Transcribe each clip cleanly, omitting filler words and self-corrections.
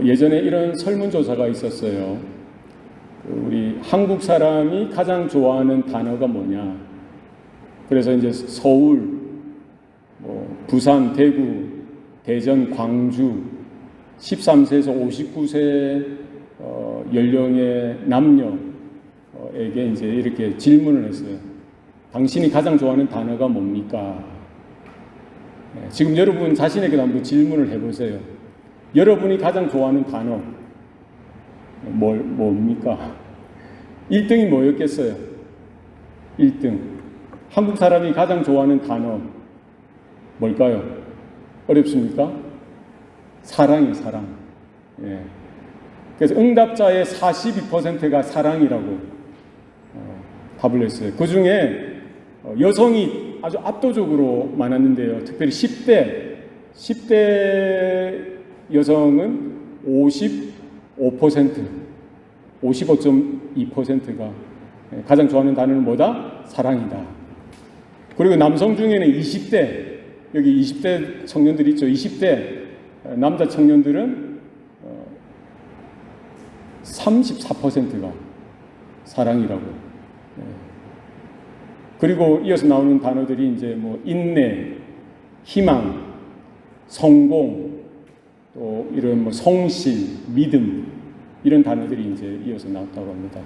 예전에 이런 설문조사가 있었어요. 우리 한국 사람이 가장 좋아하는 단어가 뭐냐. 그래서 이제 서울, 부산, 대구, 대전, 광주, 13세에서 59세 연령의 남녀에게 이제 이렇게 질문을 했어요. 당신이 가장 좋아하는 단어가 뭡니까? 지금 여러분 자신에게도 한번 질문을 해보세요. 여러분이 가장 좋아하는 단어 뭡니까? 1등이 뭐였겠어요? 1등. 한국 사람이 가장 좋아하는 단어 뭘까요? 어렵습니까? 사랑이에요, 사랑. 예. 그래서 응답자의 42%가 사랑이라고 답을 했어요. 그 중에 여성이 아주 압도적으로 많았는데요. 특별히 10대 여성은 55.2%가 가장 좋아하는 단어는 뭐다? 사랑이다. 그리고 남성 중에는 20대, 여기 20대 청년들 있죠. 20대 남자 청년들은 34%가 사랑이라고. 그리고 이어서 나오는 단어들이 이제 인내, 희망, 성공, 또 이런 성실, 믿음, 이런 단어들이 이제 이어서 나왔다고 합니다.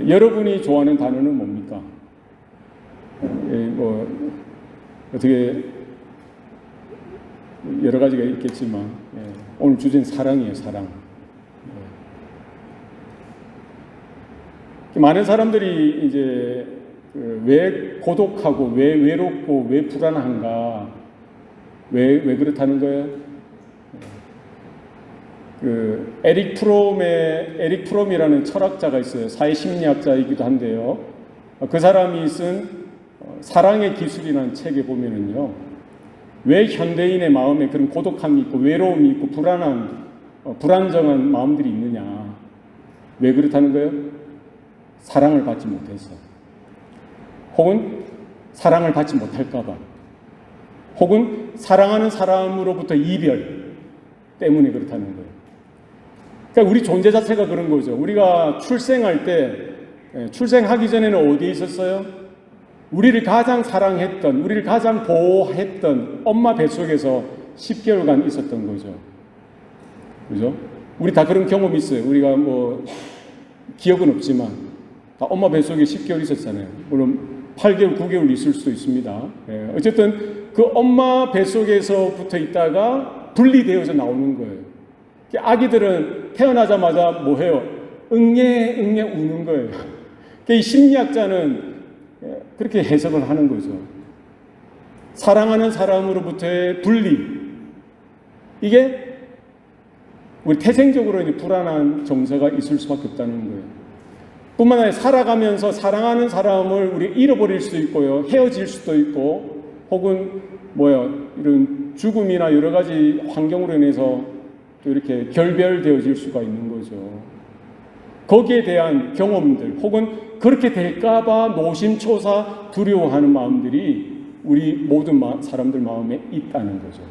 여러분이 좋아하는 단어는 뭡니까? 어떻게 여러 가지가 있겠지만 오늘 주제는 사랑이에요, 사랑. 많은 사람들이 이제 왜 고독하고 왜 외롭고 왜 불안한가, 왜 그렇다는 거예요? 에릭 프롬이라는 철학자가 있어요. 사회심리학자이기도 한데요. 그 사람이 쓴 사랑의 기술이라는 책에 보면은요, 왜 현대인의 마음에 그런 고독함이 있고 외로움이 있고 불안정한 마음들이 있느냐? 왜 그렇다는 거예요? 사랑을 받지 못해서, 혹은 사랑을 받지 못할까봐, 혹은 사랑하는 사람으로부터 이별 때문에 그렇다는 거예요. 그러니까 우리 존재 자체가 그런 거죠. 우리가 출생할 때, 출생하기 전에는 어디에 있었어요? 우리를 가장 사랑했던, 우리를 가장 보호했던 엄마 뱃속에서 10개월간 있었던 거죠. 그죠? 우리 다 그런 경험이 있어요. 우리가 기억은 없지만 다 엄마 뱃속에 10개월 있었잖아요. 물론 8개월, 9개월 있을 수도 있습니다. 어쨌든 그 엄마 뱃속에서부터 있다가 분리되어서 나오는 거예요. 아기들은 태어나자마자 뭐 해요? 응애 우는 거예요. 이 심리학자는 그렇게 해석을 하는 거죠. 사랑하는 사람으로부터의 분리, 이게 우리 태생적으로 이제 불안한 정서가 있을 수밖에 없다는 거예요. 뿐만 아니라 살아가면서 사랑하는 사람을 우리 잃어버릴 수도 있고요, 헤어질 수도 있고, 혹은 이런 죽음이나 여러 가지 환경으로 인해서 또 이렇게 결별되어질 수가 있는 거죠. 거기에 대한 경험들, 혹은 그렇게 될까봐 노심초사 두려워하는 마음들이 우리 모든 사람들 마음에 있다는 거죠.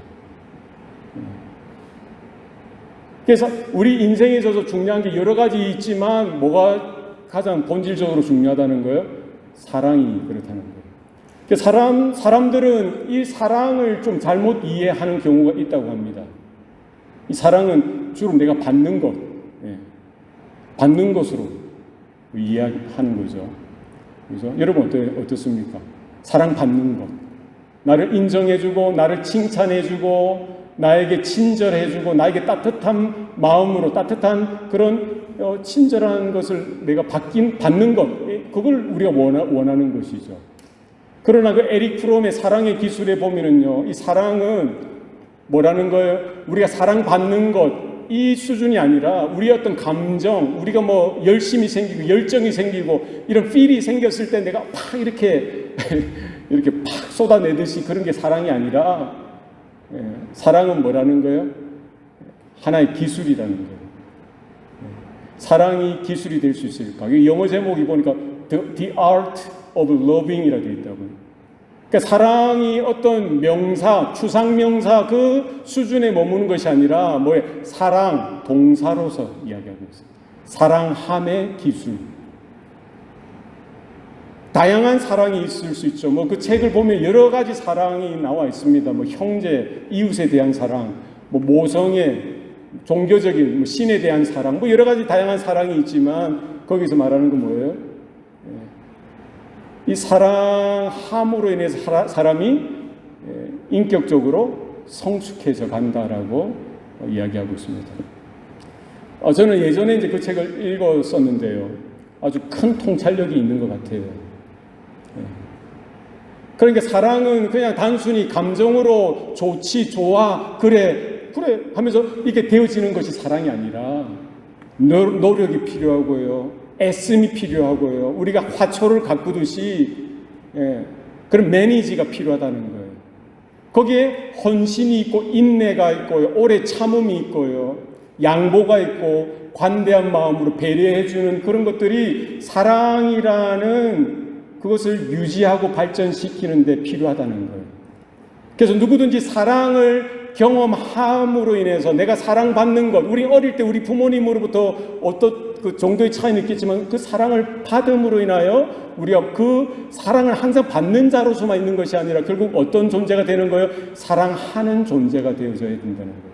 그래서 우리 인생에 있어서 중요한 게 여러 가지 있지만 뭐가 가장 본질적으로 중요하다는 거예요? 사랑이 그렇다는 거예요. 사람들은 이 사랑을 좀 잘못 이해하는 경우가 있다고 합니다. 이 사랑은 주로 내가 받는 것으로 이해하는 거죠. 그죠? 여러분 어떻습니까? 사랑받는 것. 나를 인정해주고, 나를 칭찬해주고, 나에게 친절해주고, 나에게 따뜻한 마음으로, 따뜻한 그런 친절한 것을 내가 받는 것. 그걸 우리가 원하는 것이죠. 그러나 그 에릭 프롬의 사랑의 기술에 보면은요, 이 사랑은 뭐라는 거예요? 우리가 사랑받는 것, 이 수준이 아니라 우리의 어떤 감정, 우리가 열심이 생기고 열정이 생기고 이런 필이 생겼을 때 내가 팍 이렇게 팍 쏟아내듯이 그런 게 사랑이 아니라, 사랑은 뭐라는 거예요? 하나의 기술이라는 거예요. 사랑이 기술이 될 수 있을까? 영어 제목이 보니까 The Art of Loving 이라고 되어 있다고요. 그러니까 사랑이 어떤 명사, 추상명사 그 수준에 머무는 것이 아니라 사랑, 동사로서 이야기하고 있습니다. 사랑함의 기술. 다양한 사랑이 있을 수 있죠. 그 책을 보면 여러 가지 사랑이 나와 있습니다. 형제, 이웃에 대한 사랑, 모성애, 종교적인 신에 대한 사랑, 여러 가지 다양한 사랑이 있지만 거기서 말하는 건 뭐예요? 이 사랑함으로 인해서 사람이 인격적으로 성숙해져 간다라고 이야기하고 있습니다. 저는 예전에 이제 그 책을 읽었었는데요. 아주 큰 통찰력이 있는 것 같아요. 그러니까 사랑은 그냥 단순히 감정으로 좋지, 좋아, 그래 하면서 이렇게 되어지는 것이 사랑이 아니라 노력이 필요하고요. 애씀이 필요하고요. 우리가 화초를 가꾸듯이 그런 매니지가 필요하다는 거예요. 거기에 헌신이 있고 인내가 있고요. 오래 참음이 있고요. 양보가 있고 관대한 마음으로 배려해주는 그런 것들이 사랑이라는 그것을 유지하고 발전시키는 데 필요하다는 거예요. 그래서 누구든지 사랑을 경험함으로 인해서 내가 사랑받는 것, 우리 어릴 때 우리 부모님으로부터 어떤 그 정도의 차이는 있겠지만 그 사랑을 받음으로 인하여 우리가 그 사랑을 항상 받는 자로서만 있는 것이 아니라 결국 어떤 존재가 되는 거예요? 사랑하는 존재가 되어져야 된다는 거예요.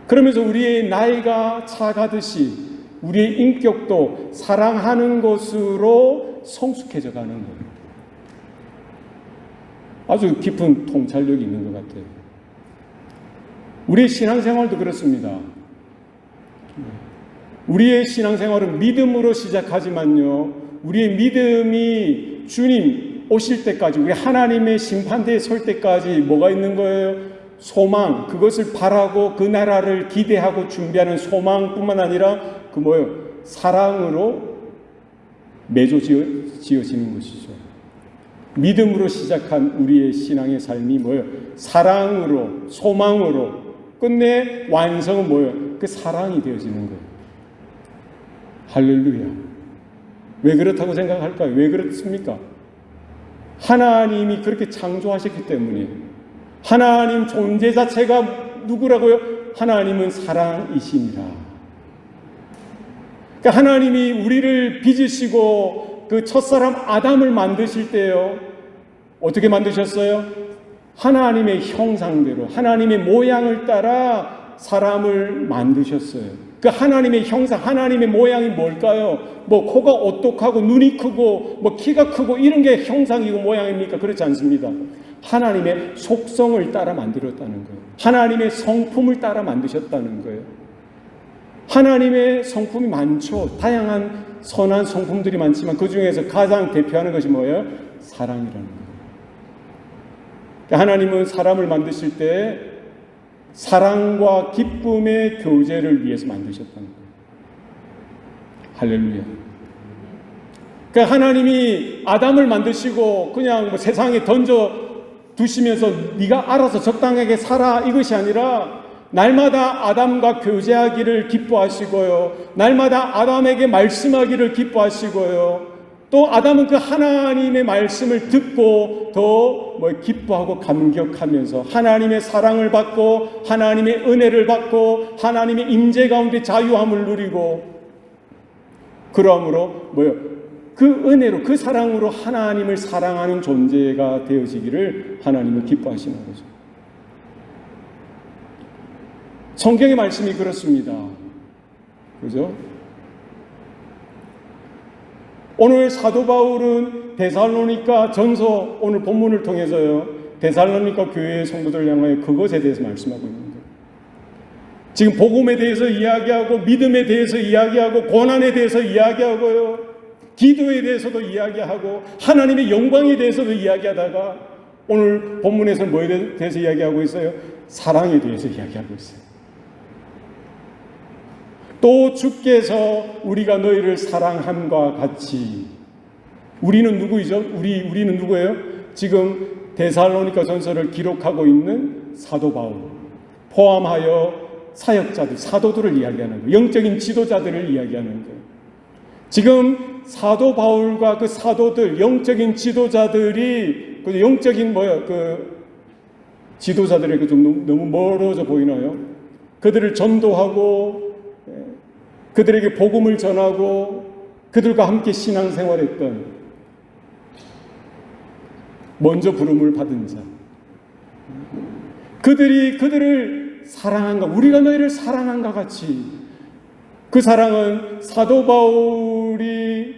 그러면서 우리의 나이가 차가듯이 우리의 인격도 사랑하는 것으로 성숙해져 가는 거예요. 아주 깊은 통찰력이 있는 것 같아요. 우리의 신앙생활도 그렇습니다. 우리의 신앙생활은 믿음으로 시작하지만요, 우리의 믿음이 주님 오실 때까지, 우리 하나님의 심판대에 설 때까지 뭐가 있는 거예요? 소망, 그것을 바라고 그 나라를 기대하고 준비하는 소망뿐만 아니라 사랑으로 맺어 지어지는 것이죠. 믿음으로 시작한 우리의 신앙의 삶이 사랑으로, 소망으로 끝내 완성은 그 사랑이 되어지는 거예요. 할렐루야. 왜 그렇다고 생각할까요? 왜 그렇습니까? 하나님이 그렇게 창조하셨기 때문에. 하나님 존재 자체가 누구라고요? 하나님은 사랑이시니라. 그러니까 하나님이 우리를 빚으시고 그 첫사람 아담을 만드실 때요, 어떻게 만드셨어요? 하나님의 형상대로, 하나님의 모양을 따라 사람을 만드셨어요. 그 하나님의 형상, 하나님의 모양이 뭘까요? 코가 오똑하고 눈이 크고 키가 크고 이런 게 형상이고 모양입니까? 그렇지 않습니다. 하나님의 속성을 따라 만들었다는 거예요. 하나님의 성품을 따라 만드셨다는 거예요. 하나님의 성품이 많죠. 다양한 선한 성품들이 많지만 그 중에서 가장 대표하는 것이 뭐예요? 사랑이라는 거예요. 하나님은 사람을 만드실 때 사랑과 기쁨의 교제를 위해서 만드셨다는 거예요. 할렐루야. 그러니까 하나님이 아담을 만드시고 그냥 세상에 던져 두시면서 네가 알아서 적당하게 살아 이것이 아니라 날마다 아담과 교제하기를 기뻐하시고요. 날마다 아담에게 말씀하기를 기뻐하시고요. 또 아담은 그 하나님의 말씀을 듣고 더 기뻐하고 감격하면서 하나님의 사랑을 받고 하나님의 은혜를 받고 하나님의 임재 가운데 자유함을 누리고, 그러므로 그 은혜로, 그 사랑으로 하나님을 사랑하는 존재가 되어지기를 하나님은 기뻐하시는 거죠. 성경의 말씀이 그렇습니다. 그죠? 오늘 사도 바울은 데살로니가 전서, 오늘 본문을 통해서요, 데살로니가 교회의 성도들을 향하여 그것에 대해서 말씀하고 있는 거예요. 지금 복음에 대해서 이야기하고 믿음에 대해서 이야기하고 고난에 대해서 이야기하고요, 기도에 대해서도 이야기하고 하나님의 영광에 대해서도 이야기하다가 오늘 본문에서는 뭐에 대해서 이야기하고 있어요? 사랑에 대해서 이야기하고 있어요. 또 주께서 우리가 너희를 사랑함과 같이, 우리는 누구이죠? 우리는 누구예요? 지금 데살로니가 전서를 기록하고 있는 사도 바울 포함하여 사역자들, 사도들을 이야기하는 거예요. 영적인 지도자들을 이야기하는 거예요. 지금 사도 바울과 그 사도들, 영적인 지도자들이, 그 영적인 지도자들에게 좀 너무 멀어져 보이나요? 그들을 전도하고 그들에게 복음을 전하고 그들과 함께 신앙생활했던, 먼저 부름을 받은 자, 그들이 그들을 사랑한가, 우리가 너희를 사랑한가 같이, 그 사랑은 사도들이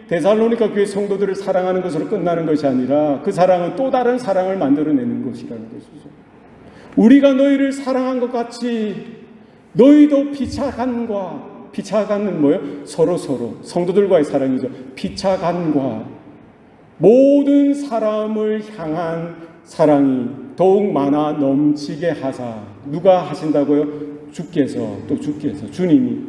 데살로니가 교회 성도들을 사랑하는 것으로 끝나는 것이 아니라 그 사랑은 또 다른 사랑을 만들어내는 것이라는 것이죠. 우리가 너희를 사랑한 것 같이 너희도 피차간은 뭐예요? 서로 성도들과의 사랑이죠. 피차간과 모든 사람을 향한 사랑이 더욱 많아 넘치게 하사. 누가 하신다고요? 주께서 주님이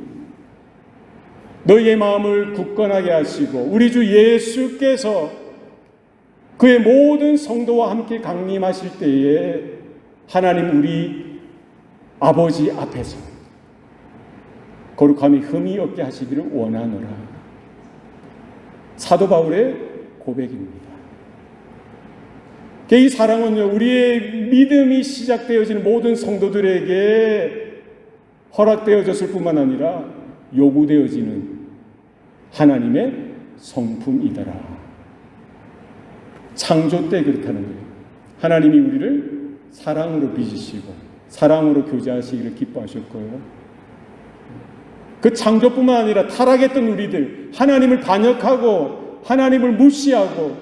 너희의 마음을 굳건하게 하시고 우리 주 예수께서 그의 모든 성도와 함께 강림하실 때에 하나님 우리 아버지 앞에서 거룩함이 흠이 없게 하시기를 원하노라. 사도 바울의 고백입니다. 이 사랑은요, 우리의 믿음이 시작되어지는 모든 성도들에게 허락되어졌을 뿐만 아니라 요구되어지는 하나님의 성품이더라. 창조 때 그렇다는 거예요. 하나님이 우리를 사랑으로 빚으시고 사랑으로 교제하시기를 기뻐하셨고요. 그 창조뿐만 아니라 타락했던 우리들, 하나님을 반역하고 하나님을 무시하고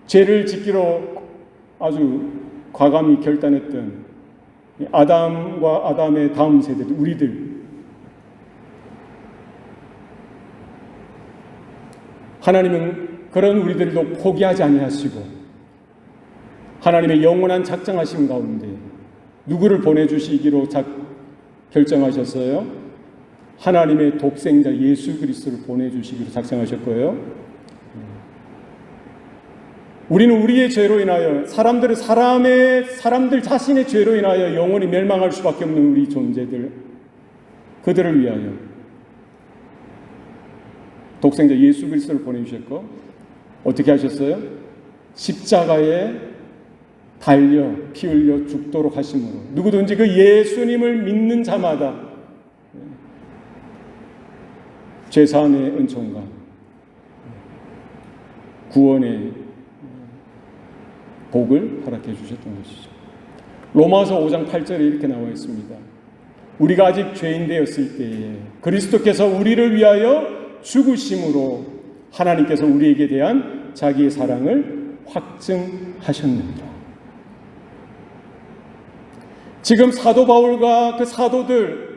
죄를 짓기로 아주 과감히 결단했던 아담과 아담의 다음 세대들, 우리들, 하나님은 그런 우리들도 포기하지 아니하시고 하나님의 영원한 작정하심 가운데 누구를 보내주시기로 결정하셨어요? 하나님의 독생자 예수 그리스도를 보내주시기로 작정하셨고요. 우리는 우리의 죄로 인하여 사람들 자신의 죄로 인하여 영원히 멸망할 수밖에 없는 우리 존재들, 그들을 위하여 독생자 예수 그리스도를 보내주셨고 어떻게 하셨어요? 십자가에 달려 피 흘려 죽도록 하심으로 누구든지 그 예수님을 믿는 자마다 죄사함의 은총과 구원의 복을 허락해 주셨던 것이죠. 로마서 5장 8절에 이렇게 나와 있습니다. 우리가 아직 죄인 되었을 때에 그리스도께서 우리를 위하여 죽으심으로 하나님께서 우리에게 대한 자기의 사랑을 확증하셨느니라. 지금 사도 바울과 그 사도들,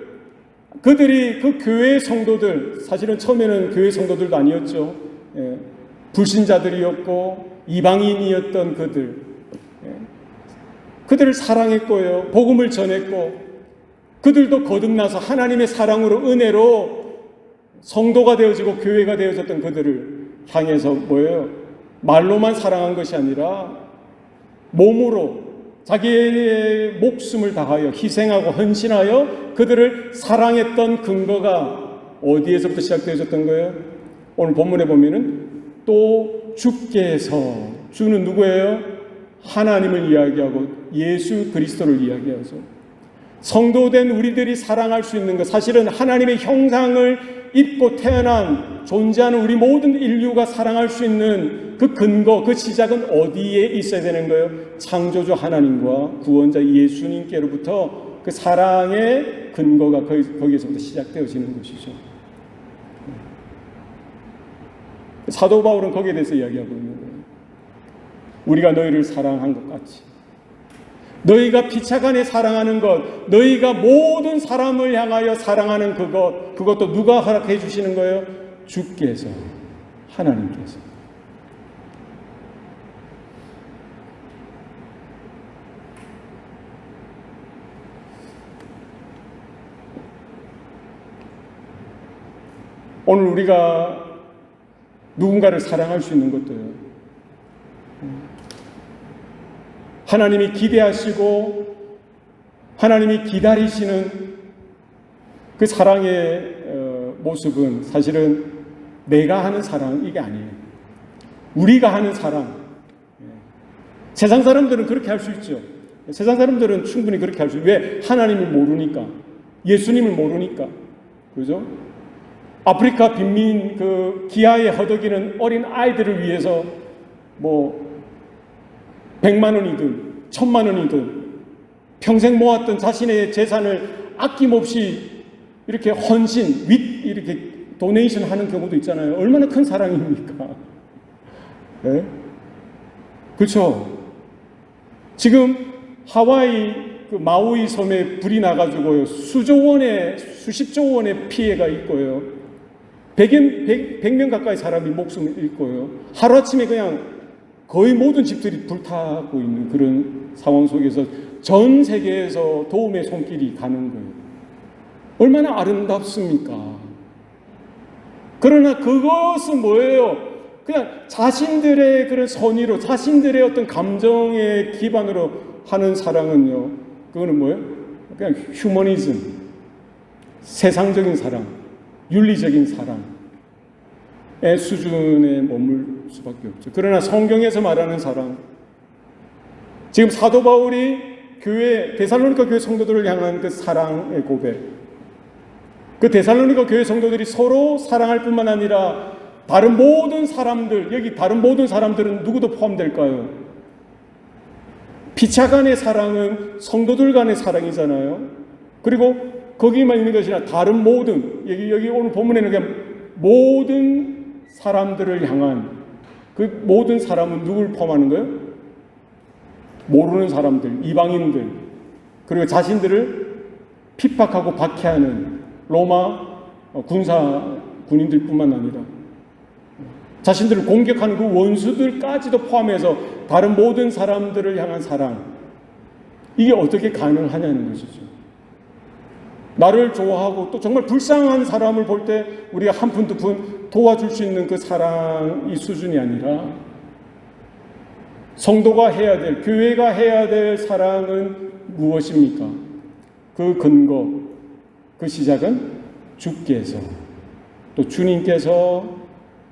그들이 그 교회 성도들, 사실은 처음에는 교회 성도들도 아니었죠. 불신자들이었고 이방인이었던 그들을 사랑했고요, 복음을 전했고, 그들도 거듭나서 하나님의 사랑으로, 은혜로 성도가 되어지고 교회가 되어졌던 그들을 향해서 뭐예요? 말로만 사랑한 것이 아니라 몸으로 자기의 목숨을 다하여 희생하고 헌신하여 그들을 사랑했던 근거가 어디에서부터 시작되어졌던 거예요? 오늘 본문에 보면은 또 주께서, 주는 누구예요? 하나님을 이야기하고 예수 그리스도를 이야기하죠. 성도된 우리들이 사랑할 수 있는 것, 사실은 하나님의 형상을 입고 태어난 존재하는 우리 모든 인류가 사랑할 수 있는 그 근거, 그 시작은 어디에 있어야 되는 거예요? 창조주 하나님과 구원자 예수님께로부터 그 사랑의 근거가 거기에서부터 시작되어지는 것이죠. 사도 바울은 거기에 대해서 이야기하고 있는 거예요. 우리가 너희를 사랑한 것 같이, 너희가 피차간에 사랑하는 것, 너희가 모든 사람을 향하여 사랑하는 그것도 누가 허락해 주시는 거예요? 주께서, 하나님께서. 오늘 우리가 누군가를 사랑할 수 있는 것도요, 하나님이 기대하시고 하나님이 기다리시는 그 사랑의 모습은 사실은 내가 하는 사랑 이게 아니에요. 우리가 하는 사랑. 세상 사람들은 그렇게 할 수 있죠. 세상 사람들은 충분히 그렇게 할 수 있어요. 왜? 하나님을 모르니까. 예수님을 모르니까. 그죠? 아프리카 빈민 그 기아에 허덕이는 어린 아이들을 위해서 뭐 100만 원이든 1000만 원이든 평생 모았던 자신의 재산을 아낌없이 이렇게 헌신, 이렇게 도네이션 하는 경우도 있잖아요. 얼마나 큰 사랑입니까? 네? 그렇죠? 지금 하와이 그 마우이 섬에 불이 나가지고요. 수십조 원의 피해가 있고요. 100명 가까이 사람이 목숨을 잃고요. 하루아침에 그냥 거의 모든 집들이 불타고 있는 그런 상황 속에서 전 세계에서 도움의 손길이 가는 거예요. 얼마나 아름답습니까? 그러나 그것은 뭐예요? 그냥 자신들의 그런 선의로, 자신들의 어떤 감정의 기반으로 하는 사랑은요, 그거는 뭐예요? 그냥 휴머니즘, 세상적인 사랑, 윤리적인 사랑의 수준에 머물 수밖에 없죠. 그러나 성경에서 말하는 사랑, 지금 사도 바울이 데살로니가 교회 성도들을 향한 그 사랑의 고백, 그 데살로니가 교회 성도들이 서로 사랑할 뿐만 아니라 다른 모든 사람들, 여기 다른 모든 사람들은 누구도 포함될까요? 피차 간의 사랑은 성도들 간의 사랑이잖아요. 그리고 거기만 있는 것이 아니라 다른 모든, 여기 오늘 본문에는 그냥 모든 사람들을 향한, 그 모든 사람은 누굴 포함하는 거예요? 모르는 사람들, 이방인들, 그리고 자신들을 핍박하고 박해하는 로마 군인들뿐만 아니라 자신들을 공격하는 그 원수들까지도 포함해서 다른 모든 사람들을 향한 사랑, 이게 어떻게 가능하냐는 것이죠. 나를 좋아하고 또 정말 불쌍한 사람을 볼 때 우리가 한 푼 두 푼 도와줄 수 있는 그 사랑, 이 수준이 아니라 성도가 해야 될, 교회가 해야 될 사랑은 무엇입니까? 그 근거, 그 시작은 주께서, 또 주님께서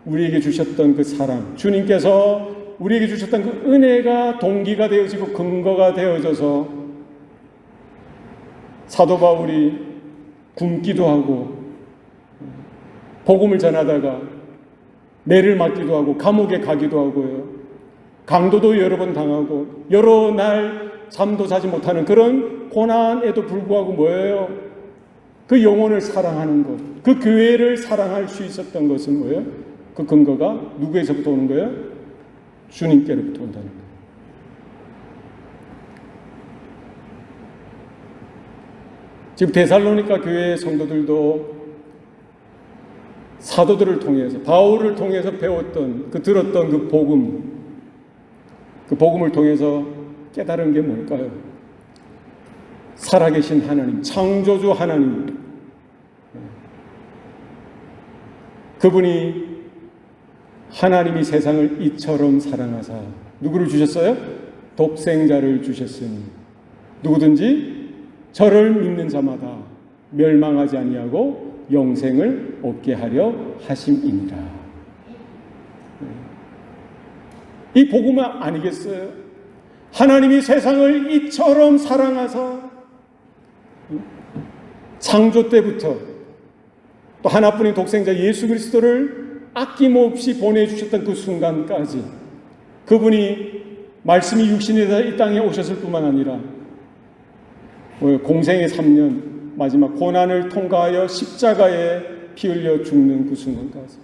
우리에게 주셨던 그 사랑, 주님께서 우리에게 주셨던 그 은혜가 동기가 되어지고 근거가 되어져서 사도 바울이 굶기도 하고 복음을 전하다가 매를 맞기도 하고 감옥에 가기도 하고요. 강도도 여러 번 당하고 여러 날 잠도 자지 못하는 그런 고난에도 불구하고 뭐예요? 그 영혼을 사랑하는 것, 그 교회를 사랑할 수 있었던 것은 뭐예요? 그 근거가 누구에서부터 오는 거예요? 주님께로부터 온다는 거예요. 지금 데살로니가 교회 성도들도 사도들을 통해서, 바울을 통해서 배웠던, 들었던 그 복음을 통해서 깨달은 게 뭘까요? 살아계신 하나님, 창조주 하나님, 그분이 하나님이 세상을 이처럼 사랑하사 누구를 주셨어요? 독생자를 주셨으니 누구든지 저를 믿는 자마다 멸망하지 아니하고 영생을 얻게 하려 하심이니라. 이 복음은 아니겠어요? 하나님이 세상을 이처럼 사랑하사 창조 때부터 또 하나뿐인 독생자 예수 그리스도를 아낌없이 보내주셨던 그 순간까지 그분이 말씀이 육신이 되어 이 땅에 오셨을 뿐만 아니라 공생의 3년 마지막 고난을 통과하여 십자가에 피 흘려 죽는 그 순간까지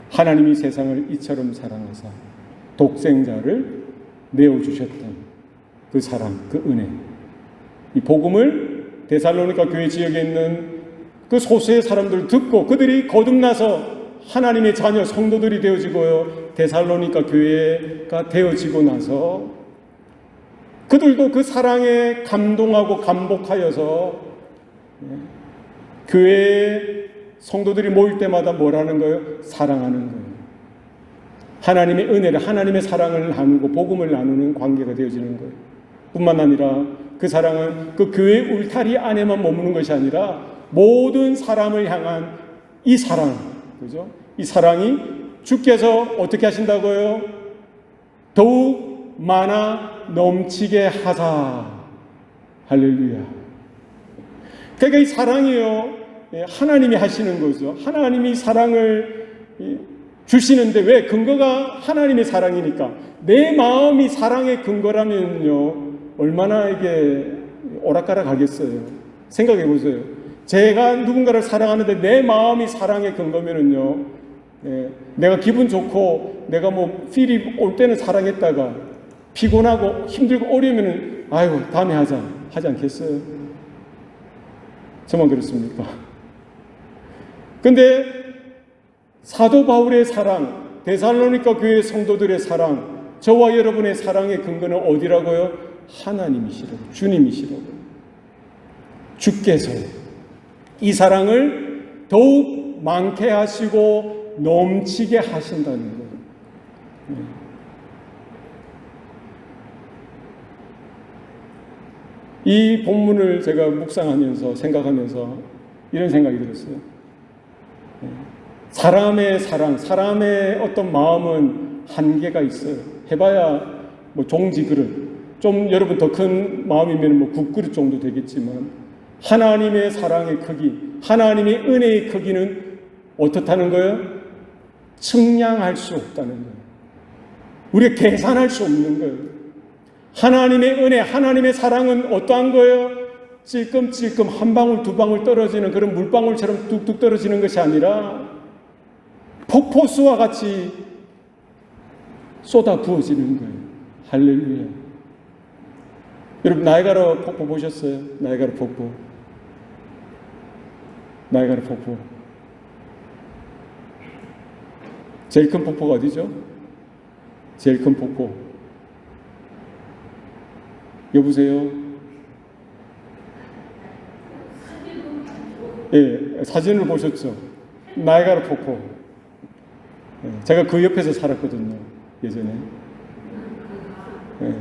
하나님이 세상을 이처럼 사랑하사 독생자를 내어주셨던 그 사랑, 그 은혜, 이 복음을 데살로니가 교회 지역에 있는 그 소수의 사람들 듣고 그들이 거듭나서 하나님의 자녀 성도들이 되어지고요, 데살로니가 교회가 되어지고 나서 그들도 그 사랑에 감동하고 감복하여서 교회에 성도들이 모일 때마다 뭘 하는 거예요? 사랑하는 거예요. 하나님의 은혜를, 하나님의 사랑을 나누고 복음을 나누는 관계가 되어지는 거예요. 뿐만 아니라 그 사랑은 그 교회 울타리 안에만 머무는 것이 아니라 모든 사람을 향한 이 사랑, 그죠? 이 사랑이 주께서 어떻게 하신다고요? 더욱 많아 넘치게 하사. 할렐루야. 그러니까 이 사랑이요, 하나님이 하시는 거죠. 하나님이 사랑을 주시는데, 왜? 근거가 하나님의 사랑이니까. 내 마음이 사랑의 근거라면요, 얼마나 이게 오락가락 하겠어요. 생각해 보세요. 제가 누군가를 사랑하는데 내 마음이 사랑의 근거면은요, 내가 기분 좋고 내가 뭐 필이 올 때는 사랑했다가 피곤하고 힘들고 어려우면은 아이고 다음에 하자 하지 않겠어요? 저만 그렇습니까? 근데 사도 바울의 사랑, 데살로니가 교회 성도들의 사랑, 저와 여러분의 사랑의 근거는 어디라고요? 하나님이시라고, 주님이시라고. 주께서 이 사랑을 더욱 많게 하시고 넘치게 하신다는 거예요. 이 본문을 제가 묵상하면서 생각하면서 이런 생각이 들었어요. 사람의 사랑, 사람의 어떤 마음은 한계가 있어요. 해봐야 뭐 종지 그릇, 좀 여러분 더 큰 마음이면 뭐 국그릇 정도 되겠지만, 하나님의 사랑의 크기, 하나님의 은혜의 크기는 어떻다는 거예요? 측량할 수 없다는 거예요. 우리가 계산할 수 없는 거예요. 하나님의 은혜, 하나님의 사랑은 어떠한 거예요? 찔끔찔끔 한 방울 두 방울 떨어지는 그런 물방울처럼 뚝뚝 떨어지는 것이 아니라 폭포수와 같이 쏟아 부어지는 거예요. 할렐루야. 여러분 나이아가라 폭포 보셨어요? 나이아가라 폭포. 나이아가라 폭포. 제일 큰 폭포가 어디죠? 제일 큰 폭포. 여보세요? 예, 사진을 보셨죠? 나이아가라 폭포. 제가 그 옆에서 살았거든요, 예전에. 예.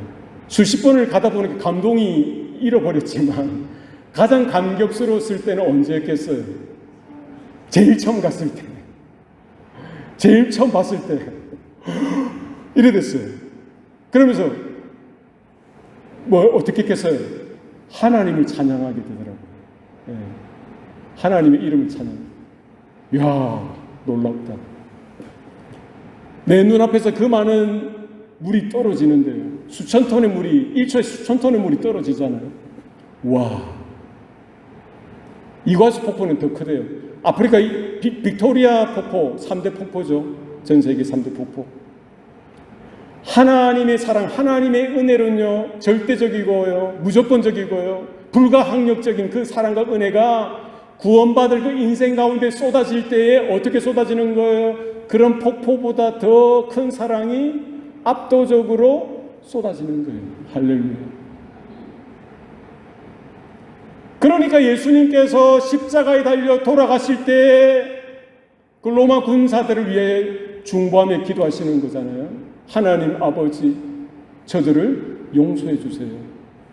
수십 번을 가다 보니까 감동이 잃어버렸지만 가장 감격스러웠을 때는 언제였겠어요? 제일 처음 갔을 때, 제일 처음 봤을 때 이래 됐어요. 그러면서 뭐 어떻게 했겠어요? 하나님을 찬양하게 되더라고요. 예. 하나님의 이름을 찬양. 이야, 놀랍다. 내 눈앞에서 그 많은 물이 떨어지는데요, 수천 톤의 물이, 1초에 수천 톤의 물이 떨어지잖아요. 와, 이과수 폭포는 더 크대요. 아프리카 빅토리아 폭포, 3대 폭포죠. 전 세계 3대 폭포. 하나님의 사랑, 하나님의 은혜는요, 절대적이고요, 무조건적이고요, 불가항력적인 그 사랑과 은혜가 구원받을 그 인생 가운데 쏟아질 때에 어떻게 쏟아지는 거예요? 그런 폭포보다 더 큰 사랑이 압도적으로 쏟아지는 거예요. 할렐루야. 그러니까 예수님께서 십자가에 달려 돌아가실 때 그 로마 군사들을 위해 중보하며 기도하시는 거잖아요. 하나님 아버지, 저들을 용서해 주세요.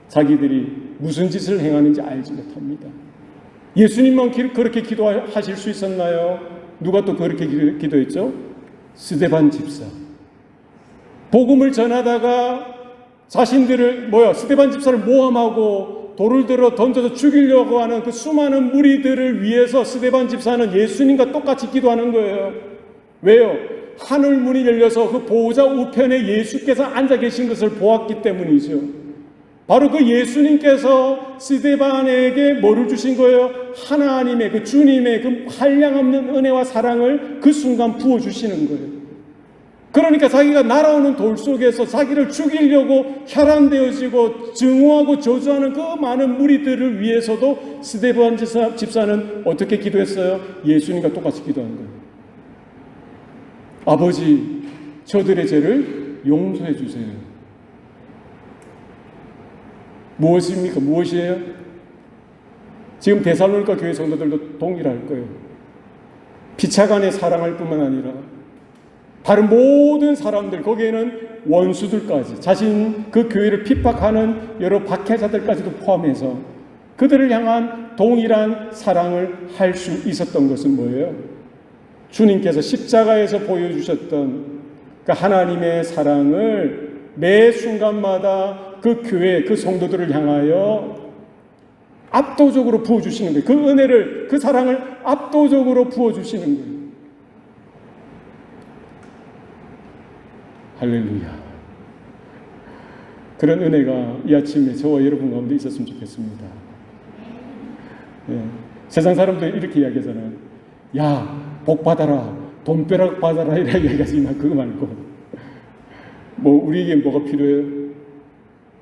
자기들이 무슨 짓을 행하는지 알지 못합니다. 예수님만 그렇게 기도하실 수 있었나요? 누가 또 그렇게 기도했죠? 스데반 집사. 복음을 전하다가 자신들을 스데반 집사를 모함하고 돌을 들어 던져서 죽이려고 하는 그 수많은 무리들을 위해서 스데반 집사는 예수님과 똑같이 기도하는 거예요. 왜요? 하늘 문이 열려서 그 보호자 우편에 예수께서 앉아 계신 것을 보았기 때문이죠. 바로 그 예수님께서 스데반에게 뭐를 주신 거예요? 하나님의 그 주님의 그 한량없는 은혜와 사랑을 그 순간 부어주시는 거예요. 그러니까 자기가 날아오는 돌 속에서 자기를 죽이려고 혈안되어지고 증오하고 저주하는 그 많은 무리들을 위해서도 스데반 집사는 어떻게 기도했어요? 예수님과 똑같이 기도한 거예요. 아버지, 저들의 죄를 용서해 주세요. 무엇입니까? 무엇이에요? 지금 데살로니가 교회 성도들도 동일할 거예요. 피차간에 사랑할 뿐만 아니라 다른 모든 사람들, 거기에는 원수들까지, 자신 그 교회를 핍박하는 여러 박해자들까지도 포함해서 그들을 향한 동일한 사랑을 할 수 있었던 것은 뭐예요? 주님께서 십자가에서 보여주셨던 그 하나님의 사랑을 매 순간마다 그 교회, 그 성도들을 향하여 압도적으로 부어주시는 거예요. 그 은혜를, 그 사랑을 압도적으로 부어주시는 거예요. 할렐루야. 그런 은혜가 이 아침에 저와 여러분 가운데 있었으면 좋겠습니다. 예. 세상 사람들 이렇게 이야기하잖아요. 야, 복 받아라, 돈벼락 받아라, 이렇게 이야기하지만 그거 말고 뭐 우리에게 뭐가 필요해요?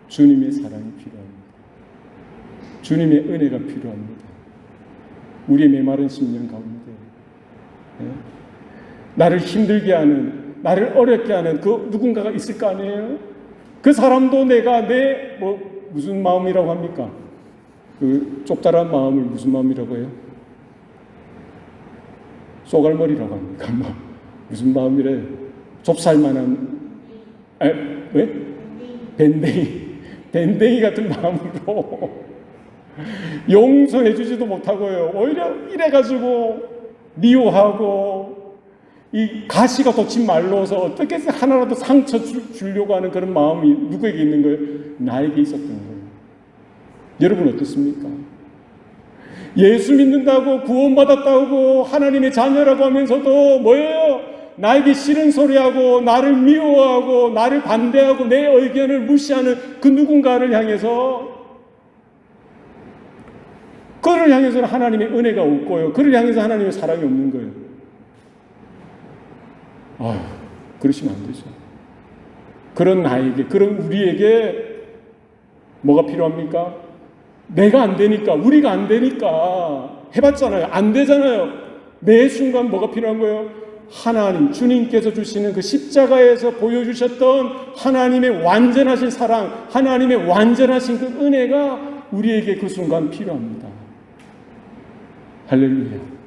주님의 사랑이 필요합니다. 주님의 은혜가 필요합니다. 우리의 메마른 심령 가운데 나를 힘들게 하는, 나를 어렵게 하는 그 누군가가 있을 거 아니에요? 그 사람도 내가 무슨 마음이라고 합니까? 그 좁다란 마음을 무슨 마음이라고 해요? 쏘갈머리라고 합니까? 무슨 마음이래? 좁쌀만한, 왜? 밴댕이 같은 마음으로 용서해주지도 못하고요. 오히려 이래가지고 미워하고 이 가시가 돋친 말로서 어떻게 해서 하나라도 상처 주려고 하는 그런 마음이 누구에게 있는 거예요? 나에게 있었던 거예요. 여러분 어떻습니까? 예수 믿는다고 구원받았다고 하나님의 자녀라고 하면서도 뭐예요? 나에게 싫은 소리하고 나를 미워하고 나를 반대하고 내 의견을 무시하는 그 누군가를 향해서, 그를 향해서는 하나님의 은혜가 없고요, 그를 향해서 하나님의 사랑이 없는 거예요. 아유, 그러시면 안 되죠. 그런 나에게, 그런 우리에게 뭐가 필요합니까? 내가 안 되니까, 우리가 안 되니까 해봤잖아요. 안 되잖아요. 매 순간 뭐가 필요한 거예요? 하나님, 주님께서 주시는 그 십자가에서 보여주셨던 하나님의 완전하신 사랑, 하나님의 완전하신 그 은혜가 우리에게 그 순간 필요합니다. 할렐루야.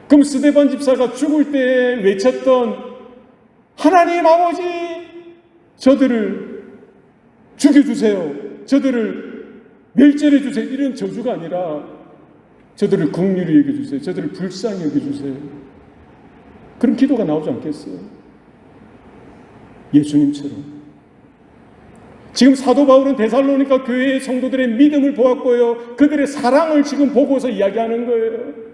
그럼 스데반 집사가 죽을 때 외쳤던 하나님 아버지, 저들을 죽여주세요, 저들을 멸절해 주세요, 이런 저주가 아니라 저들을 긍휼히 여겨주세요, 저들을 불쌍히 여겨주세요, 그런 기도가 나오지 않겠어요? 예수님처럼. 지금 사도 바울은 데살로니가 교회의 성도들의 믿음을 보았고요, 그들의 사랑을 지금 보고서 이야기하는 거예요.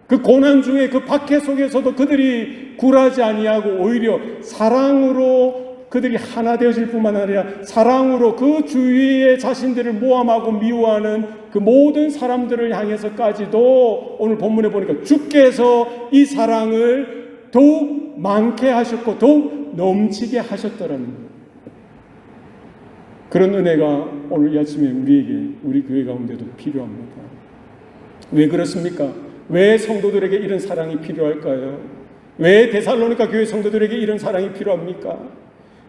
그 고난 중에 그 박해 속에서도 그들이 굴하지 아니하고 오히려 사랑으로 그들이 하나 되어질 뿐만 아니라 사랑으로 그 주위의 자신들을 모함하고 미워하는 그 모든 사람들을 향해서까지도 오늘 본문에 보니까 주께서 이 사랑을 더욱 많게 하셨고 더욱 넘치게 하셨더라는 거예요. 그런 은혜가 오늘 이 아침에 우리에게, 우리 교회 가운데도 필요합니다. 왜 그렇습니까? 왜 성도들에게 이런 사랑이 필요할까요? 왜 데살로니가 교회 성도들에게 이런 사랑이 필요합니까?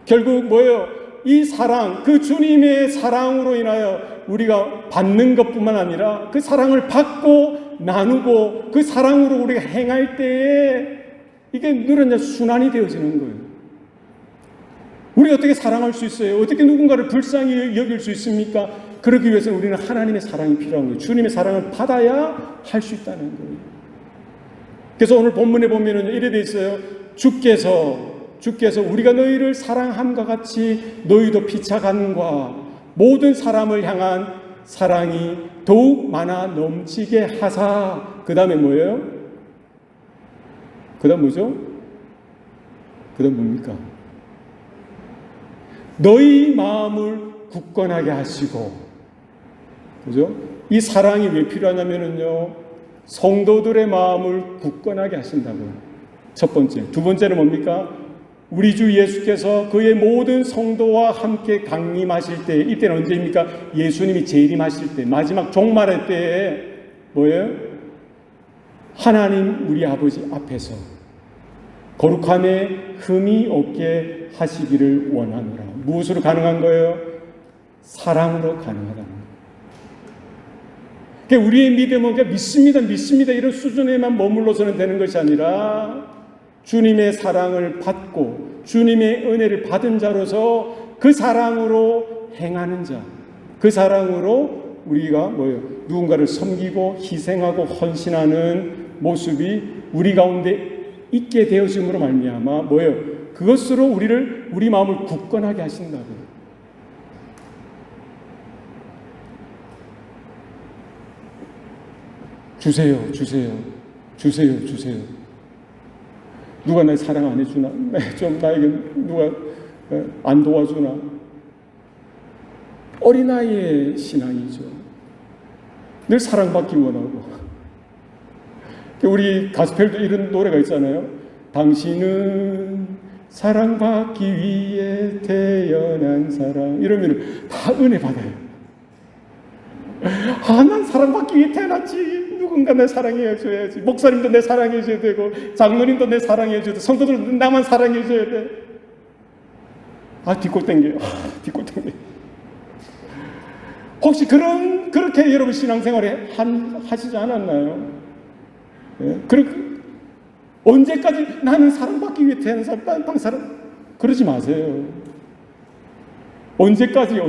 결국 뭐예요? 이 사랑, 그 주님의 사랑으로 인하여 우리가 받는 것뿐만 아니라 그 사랑을 받고 나누고 그 사랑으로 우리가 행할 때에 이게 늘 순환이 되어지는 거예요. 우리가 어떻게 사랑할 수 있어요? 어떻게 누군가를 불쌍히 여길 수 있습니까? 그러기 위해서는 우리는 하나님의 사랑이 필요한 거예요. 주님의 사랑을 받아야 할 수 있다는 거예요. 그래서 오늘 본문에 보면은 이래 돼 있어요. 주께서 우리가 너희를 사랑함과 같이 너희도 피차간과 모든 사람을 향한 사랑이 더욱 많아 넘치게 하사. 그 다음에 뭐예요? 그 다음 뭐죠? 그 다음 뭡니까? 너희 마음을 굳건하게 하시고. 그죠? 이 사랑이 왜 필요하냐면요, 성도들의 마음을 굳건하게 하신다고요. 첫 번째. 두 번째는 뭡니까? 우리 주 예수께서 그의 모든 성도와 함께 강림하실 때, 이때는 언제입니까? 예수님이 재림하실 때, 마지막 종말의 때에 뭐예요? 하나님 우리 아버지 앞에서 거룩함에 흠이 없게 하시기를 원하노라. 무엇으로 가능한 거예요? 사랑으로 가능하다는 거예요. 그러니까 우리의 믿음은 그냥 믿습니다 이런 수준에만 머물러서는 되는 것이 아니라 주님의 사랑을 받고 주님의 은혜를 받은 자로서 그 사랑으로 행하는 자, 그 사랑으로 우리가 뭐예요? 누군가를 섬기고 희생하고 헌신하는 모습이 우리 가운데 있게 되어짐으로 말미암아 뭐예요? 그것으로 우리 마음을 굳건하게 하신다고요. 주세요, 주세요, 주세요, 주세요. 누가 날 사랑 안 해주나? 좀 나에게 누가 안 도와주나? 어린아이의 신앙이죠. 늘 사랑받기 원하고. 우리 가스펠도 이런 노래가 있잖아요. 당신은 사랑받기 위해 태어난 사람. 이러면 다 은혜 받아요. 난 사랑받기 위해 태어났지. 누군가 내 사랑해줘야지. 목사님도 내 사랑해줘야 되고, 장로님도 내 사랑해줘야 돼. 성도들도 나만 사랑해줘야 돼. 뒷골 땡겨요. 뒷골 땡겨요. 혹시 그렇게 여러분 신앙생활에 하시지 않았나요? 예? 언제까지 나는 사랑받기 위해 태어난 사람, 딴 사람? 그러지 마세요. 언제까지?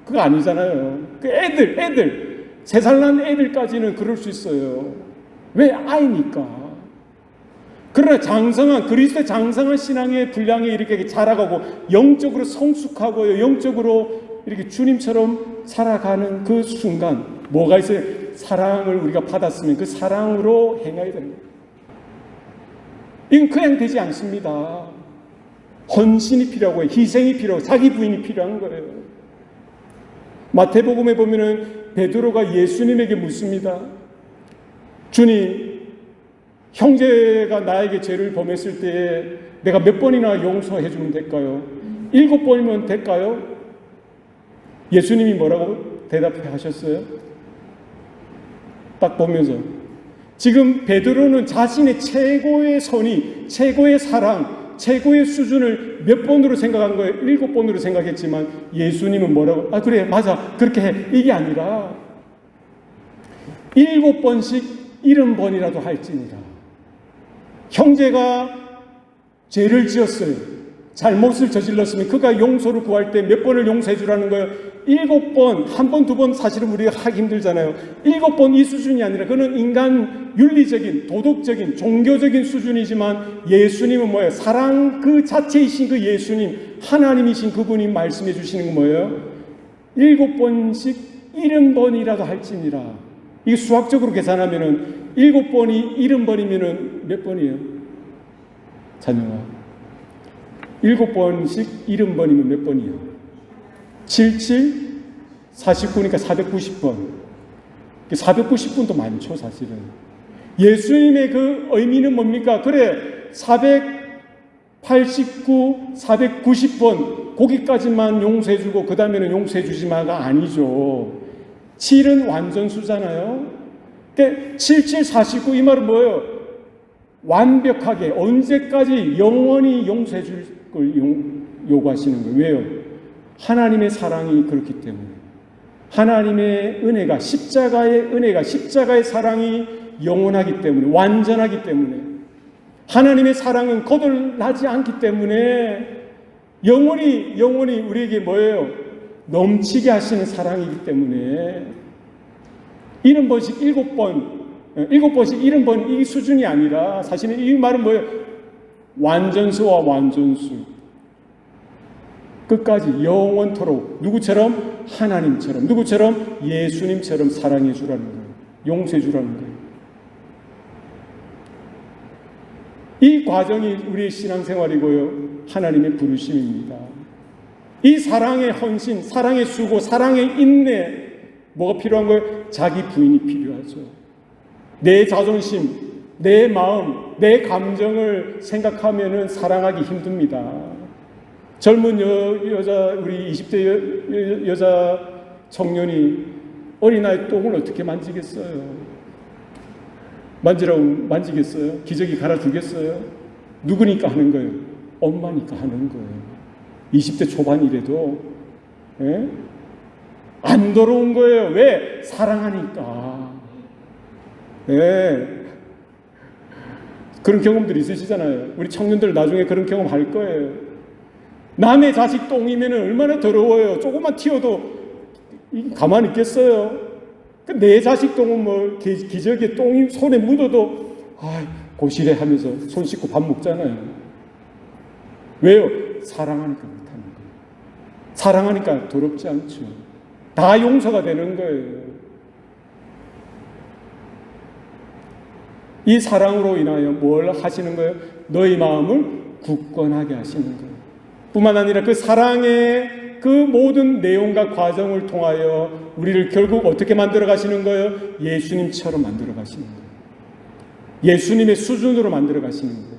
그거 아니잖아요. 그 애들 3살 난 애들까지는 그럴 수 있어요. 왜? 아이니까. 그러나 그리스도의 장성한 신앙의 분량이 이렇게 자라가고 영적으로 성숙하고요, 영적으로 이렇게 주님처럼 살아가는 그 순간 뭐가 있어요? 사랑을 우리가 받았으면 그 사랑으로 행해야 되는 거예요. 이건 그냥 되지 않습니다. 헌신이 필요하고요, 희생이 필요하고 자기 부인이 필요한 거예요. 마태복음에 보면은 베드로가 예수님에게 묻습니다. 주님, 형제가 나에게 죄를 범했을 때에 내가 몇 번이나 용서해 주면 될까요? 7번이면 될까요? 예수님이 뭐라고 대답하셨어요? 딱 보면서 지금 베드로는 자신의 최고의 선의, 최고의 사랑, 최고의 수준을 몇 번으로 생각한 거예요? 7번으로 생각했지만 예수님은 뭐라고? 그래, 맞아, 그렇게 해. 이게 아니라 7번씩 70번이라도 할지니라. 형제가 죄를 지었어요. 잘못을 저질렀으면 그가 용서를 구할 때 몇 번을 용서해 주라는 거예요? 7번, 1번, 2번 사실은 우리가 하기 힘들잖아요. 7번 이 수준이 아니라 그는 인간 윤리적인, 도덕적인, 종교적인 수준이지만 예수님은 뭐예요? 사랑 그 자체이신 그 예수님, 하나님이신 그분이 말씀해 주시는 건 뭐예요? 7번씩 70번이라도 할지니라. 이게 수학적으로 계산하면은 7번이 70번이면은 몇 번이에요? 자녀아. 7번씩 70번이면 몇 번이에요? 77, 49니까 490번. 490번도 많죠, 사실은. 예수님의 그 의미는 뭡니까? 그래, 489, 490번, 거기까지만 용서해주고, 그 다음에는 용서해주지마가 아니죠. 7은 완전수잖아요. 그러니까 77, 49, 이 말은 뭐예요? 완벽하게, 언제까지 영원히 용서해줄 걸 요구하시는 거예요. 왜요? 하나님의 사랑이 그렇기 때문에. 하나님의 은혜가, 십자가의 사랑이 영원하기 때문에, 완전하기 때문에. 하나님의 사랑은 거덜나지 않기 때문에 영원히 우리에게 뭐예요? 넘치게 하시는 사랑이기 때문에 70번씩 7번씩 70번 이 수준이 아니라 사실은 이 말은 뭐예요? 완전수와 완전수. 끝까지 영원토록 누구처럼? 하나님처럼, 누구처럼? 예수님처럼 사랑해 주라는 거예요. 용서해 주라는 거예요. 이 과정이 우리의 신앙생활이고요, 하나님의 부르심입니다. 이 사랑의 헌신, 사랑의 수고, 사랑의 인내, 뭐가 필요한 거예요? 자기 부인이 필요하죠. 내 자존심, 내 마음, 내 감정을 생각하면은 사랑하기 힘듭니다. 젊은 여자, 우리 20대 여자 청년이 어린아이 똥을 어떻게 만지겠어요? 만지라고 만지겠어요? 기저귀 갈아주겠어요? 누구니까 하는 거예요? 엄마니까 하는 거예요. 20대 초반이라도. 예? 안 더러운 거예요. 왜? 사랑하니까. 예. 그런 경험들이 있으시잖아요. 우리 청년들 나중에 그런 경험 할 거예요. 남의 자식 똥이면 얼마나 더러워요. 조금만 튀어도 가만히 있겠어요? 내 자식 똥은 뭐 기저귀에 똥이 손에 묻어도 고시래 하면서 손 씻고 밥 먹잖아요. 왜요? 사랑하니까 못하는 거예요. 사랑하니까 더럽지 않죠. 다 용서가 되는 거예요. 이 사랑으로 인하여 뭘 하시는 거예요? 너희 마음을 굳건하게 하시는 거예요. 뿐만 아니라 그 사랑의 그 모든 내용과 과정을 통하여 우리를 결국 어떻게 만들어 가시는 거예요? 예수님처럼 만들어 가시는 거예요. 예수님의 수준으로 만들어 가시는 거예요.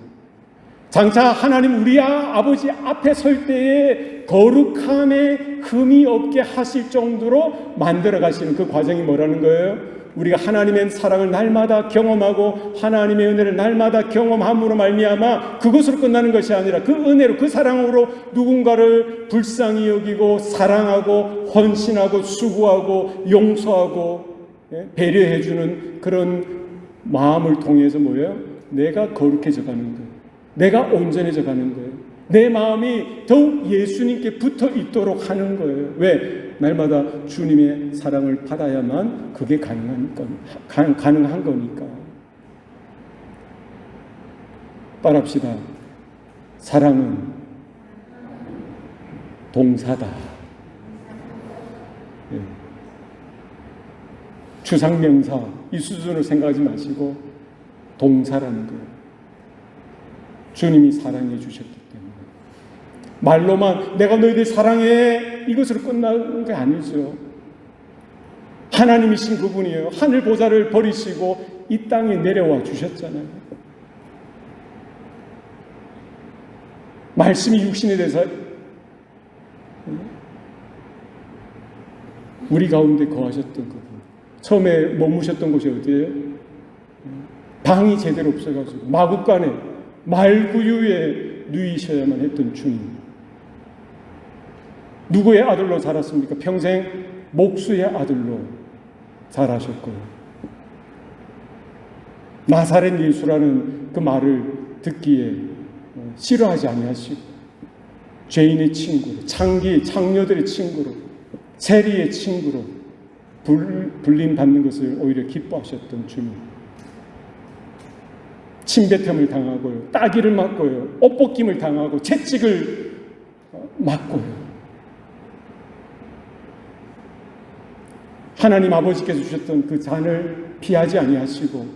장차 하나님 우리 아버지 앞에 설 때에 거룩함에 흠이 없게 하실 정도로 만들어 가시는 그 과정이 뭐라는 거예요? 우리가 하나님의 사랑을 날마다 경험하고 하나님의 은혜를 날마다 경험함으로 말미암아 그것으로 끝나는 것이 아니라 그 은혜로 그 사랑으로 누군가를 불쌍히 여기고 사랑하고 헌신하고 수고하고 용서하고 배려해 주는 그런 마음을 통해서 뭐예요? 내가 거룩해져 가는 거예요. 내가 온전해져 가는 거예요. 내 마음이 더욱 예수님께 붙어 있도록 하는 거예요. 왜? 날마다 주님의 사랑을 받아야만 그게 가능한 거니까. 따라합시다. 사랑은 동사다. 네. 추상명사 이 수준으로 생각하지 마시고 동사라는 거예요. 주님이 사랑해 주셨기 때문에. 말로만 내가 너희들 사랑해 이것으로 끝나는 게 아니죠. 하나님이신 그분이에요. 하늘 보좌를 버리시고 이 땅에 내려와 주셨잖아요. 말씀이 육신에 대해서 우리 가운데 거하셨던 그분. 처음에 머무셨던 곳이 어디예요? 방이 제대로 없어가지고 마구간에 말구유에 누이셔야만 했던 주님. 누구의 아들로 자랐습니까? 평생 목수의 아들로 자라셨고요. 나사렛 예수라는 그 말을 듣기에 싫어하지 아니하시고 죄인의 친구로, 창녀들의 친구로, 세리의 친구로 불림받는 것을 오히려 기뻐하셨던 주님. 침뱉음을 당하고요, 따기를 맞고요, 옷벗김을 당하고 채찍을 맞고요. 하나님 아버지께서 주셨던 그 잔을 피하지 아니하시고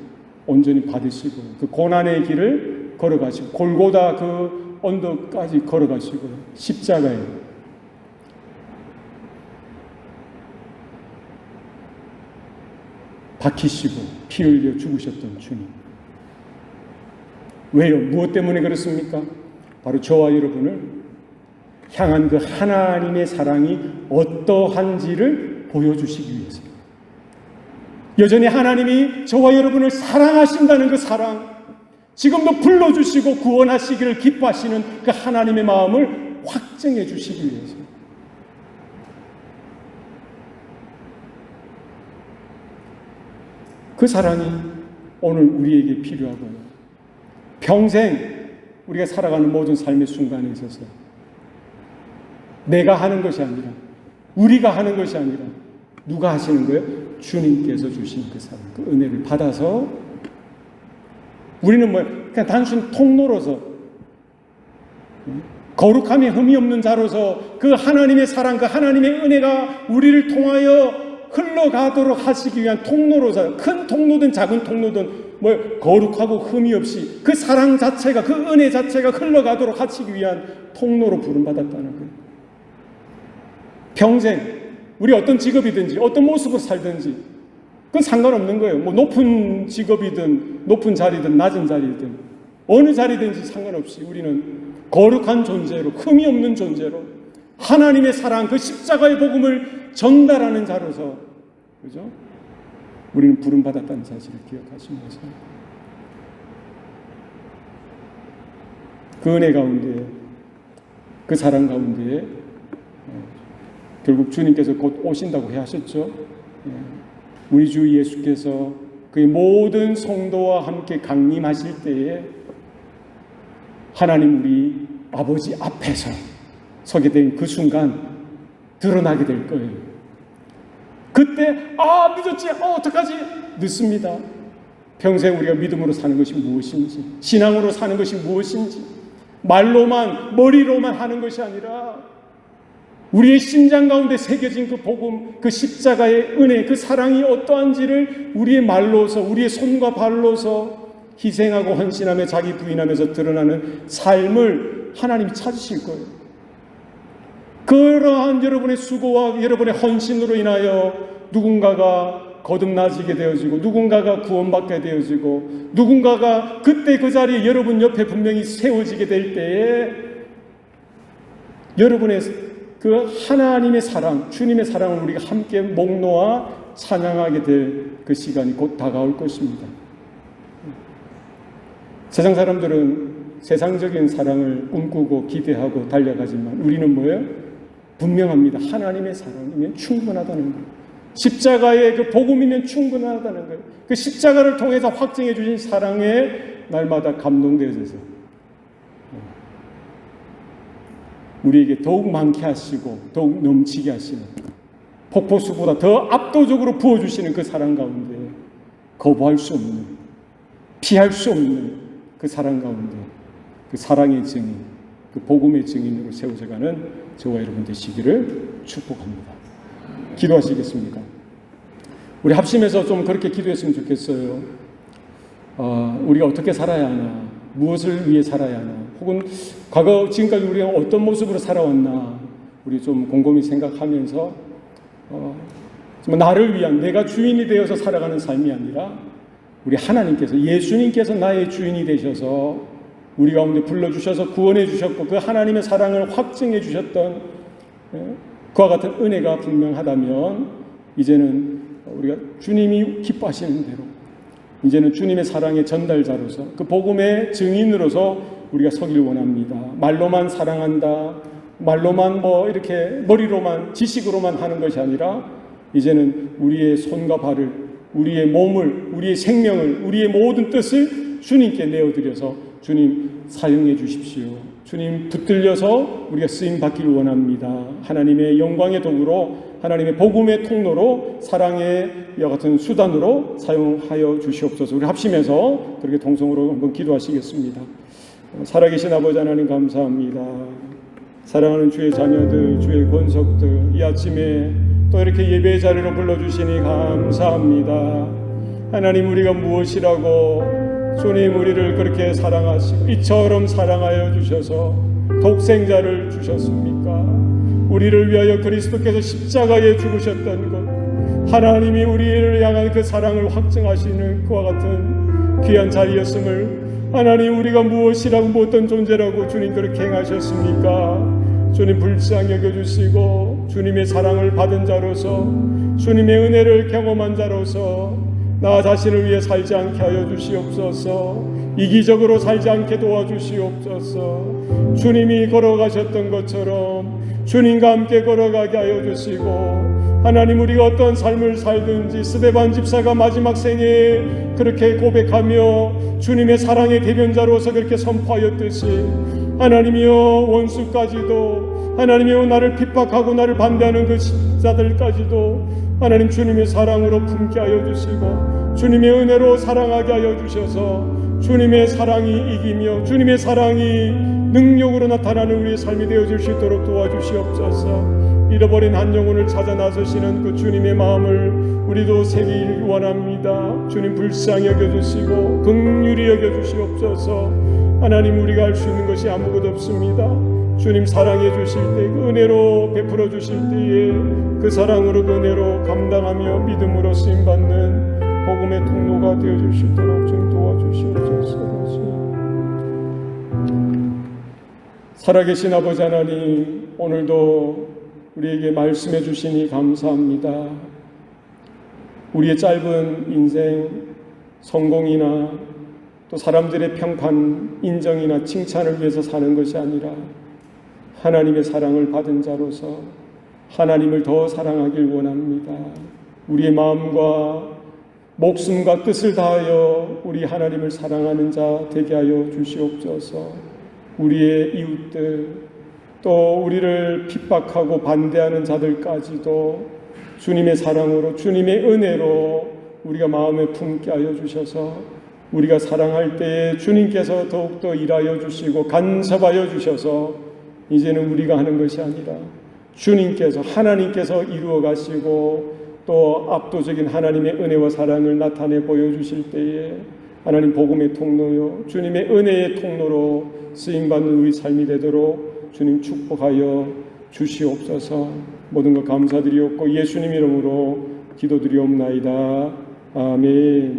온전히 받으시고 그 고난의 길을 걸어가시고 골고다 그 언덕까지 걸어가시고 십자가에 박히시고 피 흘려 죽으셨던 주님. 왜요? 무엇 때문에 그렇습니까? 바로 저와 여러분을 향한 그 하나님의 사랑이 어떠한지를 보여주시기 위해서. 여전히 하나님이 저와 여러분을 사랑하신다는 그 사랑, 지금도 불러주시고 구원하시기를 기뻐하시는 그 하나님의 마음을 확증해 주시기 위해서. 그 사랑이 오늘 우리에게 필요하고요. 평생 우리가 살아가는 모든 삶의 순간에 있어서 내가 하는 것이 아니라, 우리가 하는 것이 아니라 누가 하시는 거예요? 주님께서 주신 그 사랑, 그 은혜를 받아서 우리는 그냥 단순 통로로서, 거룩함에 흠이 없는 자로서 그 하나님의 사랑, 그 하나님의 은혜가 우리를 통하여 흘러가도록 하시기 위한 통로로서, 큰 통로든 작은 통로든 거룩하고 흠이 없이 그 사랑 자체가, 그 은혜 자체가 흘러가도록 하시기 위한 통로로 부름받았다는 거예요. 평생 우리 어떤 직업이든지 어떤 모습으로 살든지 그건 상관없는 거예요. 높은 직업이든 높은 자리든 낮은 자리든 어느 자리든지 상관없이 우리는 거룩한 존재로, 흠이 없는 존재로 하나님의 사랑, 그 십자가의 복음을 전달하는 자로서, 그죠? 우리는 부름받았다는 사실을 기억하시면서 그 은혜 가운데, 그 사랑 가운데에 결국 주님께서 곧 오신다고 하셨죠. 우리 주 예수께서 그의 모든 성도와 함께 강림하실 때에 하나님 우리 아버지 앞에서 서게 된 그 순간 드러나게 될 거예요. 그때 늦었지, 어떡하지? 늦습니다. 평생 우리가 믿음으로 사는 것이 무엇인지, 신앙으로 사는 것이 무엇인지, 말로만, 머리로만 하는 것이 아니라 우리의 심장 가운데 새겨진 그 복음, 그 십자가의 은혜, 그 사랑이 어떠한지를 우리의 말로서, 우리의 손과 발로서 희생하고 헌신하며 자기 부인하면서 드러나는 삶을 하나님이 찾으실 거예요. 그러한 여러분의 수고와 여러분의 헌신으로 인하여 누군가가 거듭나지게 되어지고, 누군가가 구원받게 되어지고, 누군가가 그때 그 자리에 여러분 옆에 분명히 세워지게 될 때에 여러분의 그 하나님의 사랑, 주님의 사랑을 우리가 함께 목 놓아 찬양하게 될 그 시간이 곧 다가올 것입니다. 세상 사람들은 세상적인 사랑을 꿈꾸고 기대하고 달려가지만 우리는 뭐예요? 분명합니다. 하나님의 사랑이면 충분하다는 거예요. 십자가의 그 복음이면 충분하다는 거예요. 그 십자가를 통해서 확증해 주신 사랑에 날마다 감동되어져서 우리에게 더욱 많게 하시고 더욱 넘치게 하시는, 폭포수보다 더 압도적으로 부어주시는 그 사랑 가운데 거부할 수 없는, 피할 수 없는 그 사랑 가운데 그 사랑의 증인, 그 복음의 증인으로 세워져가는 저와 여러분 되시기를 축복합니다. 기도하시겠습니까? 우리 합심해서 좀 그렇게 기도했으면 좋겠어요. 우리가 어떻게 살아야 하나, 무엇을 위해 살아야 하나, 혹은 과거 지금까지 우리가 어떤 모습으로 살아왔나, 우리 좀 곰곰이 생각하면서 나를 위한, 내가 주인이 되어서 살아가는 삶이 아니라 우리 하나님께서, 예수님께서 나의 주인이 되셔서 우리 가운데 불러주셔서 구원해 주셨고 그 하나님의 사랑을 확증해 주셨던 그와 같은 은혜가 분명하다면 이제는 우리가 주님이 기뻐하시는 대로 이제는 주님의 사랑의 전달자로서 그 복음의 증인으로서 우리가 서길 원합니다. 말로만 사랑한다, 말로만 이렇게 머리로만 지식으로만 하는 것이 아니라 이제는 우리의 손과 발을, 우리의 몸을, 우리의 생명을, 우리의 모든 뜻을 주님께 내어드려서 주님 사용해 주십시오. 주님 붙들려서 우리가 쓰임 받기를 원합니다. 하나님의 영광의 도구로, 하나님의 복음의 통로로, 사랑의 이와 같은 수단으로 사용하여 주시옵소서. 우리 합심해서 그렇게 동성으로 한번 기도하시겠습니다. 살아계신 아버지 하나님 감사합니다. 사랑하는 주의 자녀들, 주의 권속들, 이 아침에 또 이렇게 예배의 자리로 불러주시니 감사합니다. 하나님, 우리가 무엇이라고 주님 우리를 그렇게 사랑하시고 이처럼 사랑하여 주셔서 독생자를 주셨습니까? 우리를 위하여 그리스도께서 십자가에 죽으셨던 것, 하나님이 우리를 향한 그 사랑을 확증하시는 그와 같은 귀한 자리였음을 하나님, 우리가 무엇이라고 어떤 존재라고 주님 그렇게 행하셨습니까? 주님 불쌍히 여겨주시고 주님의 사랑을 받은 자로서, 주님의 은혜를 경험한 자로서 나 자신을 위해 살지 않게 하여 주시옵소서. 이기적으로 살지 않게 도와주시옵소서. 주님이 걸어가셨던 것처럼 주님과 함께 걸어가게 하여 주시고, 하나님, 우리가 어떤 삶을 살든지 스데반 집사가 마지막 생에 그렇게 고백하며 주님의 사랑의 대변자로서 그렇게 선포하였듯이, 하나님이여, 원수까지도, 하나님이여, 나를 핍박하고 나를 반대하는 그 자들까지도 하나님 주님의 사랑으로 품게 하여 주시고 주님의 은혜로 사랑하게 하여 주셔서 주님의 사랑이 이기며 주님의 사랑이 능력으로 나타나는 우리의 삶이 되어질 수 있도록 도와주시옵소서. 잃어버린 한 영혼을 찾아 나서시는 그 주님의 마음을 우리도 새기길 원합니다. 주님 불쌍히 여겨주시고 긍휼히 여겨주시옵소서. 하나님, 우리가 할 수 있는 것이 아무것도 없습니다. 주님 사랑해 주실 때, 그 은혜로 베풀어 주실 때에 그 사랑으로 그 은혜로 감당하며 믿음으로 쓰임받는 복음의 통로가 되어줄 수 있도록 좀 도와주시옵소서. 살아계신 아버지 하나님, 오늘도 우리에게 말씀해 주시니 감사합니다. 우리의 짧은 인생, 성공이나 또 사람들의 평판, 인정이나 칭찬을 위해서 사는 것이 아니라 하나님의 사랑을 받은 자로서 하나님을 더 사랑하길 원합니다. 우리의 마음과 목숨과 뜻을 다하여 우리 하나님을 사랑하는 자 되게 하여 주시옵소서. 우리의 이웃들, 또 우리를 핍박하고 반대하는 자들까지도 주님의 사랑으로 주님의 은혜로 우리가 마음에 품게 하여 주셔서 우리가 사랑할 때에 주님께서 더욱더 일하여 주시고 간섭하여 주셔서 이제는 우리가 하는 것이 아니라 주님께서 하나님께서 이루어 가시고 또 압도적인 하나님의 은혜와 사랑을 나타내 보여주실 때에 하나님 복음의 통로요 주님의 은혜의 통로로 쓰임받는 우리 삶이 되도록 주님 축복하여 주시옵소서. 모든 것 감사드리옵고 예수님 이름으로 기도드리옵나이다. 아멘.